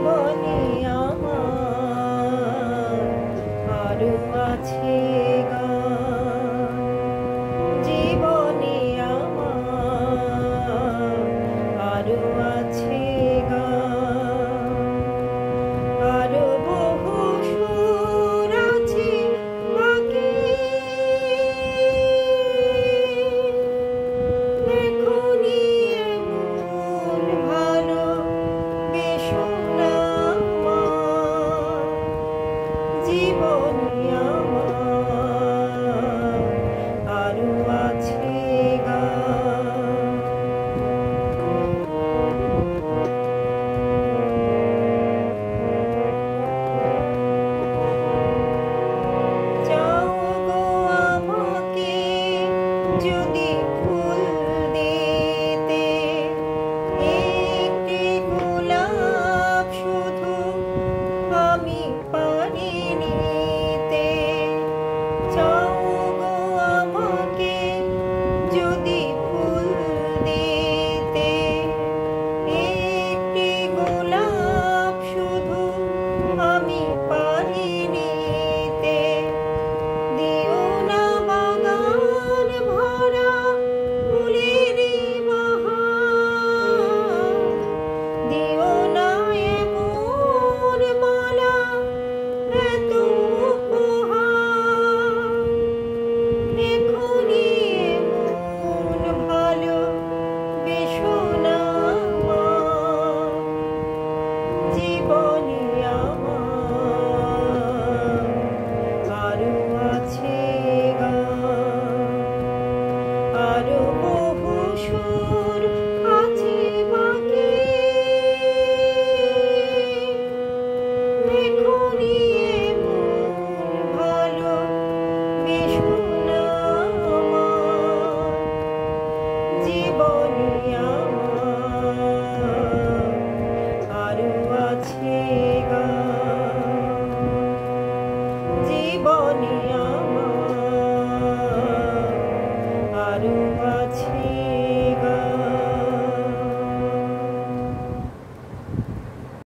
জীবনে আমার আরো আছে গান, জীবনে আমার আরো আছে গান, আরো বহু সুর আছে বাকি। এখনই এমন ভালো বেসো না আমার, জীবনে আমার আরো আছে গান। চাও গো আমাকে যদি ফুল দিতে, একটি গোলাপ শুধু আমি পারি নিতে। চাও গো আমাকে যদি ফুল দিতে,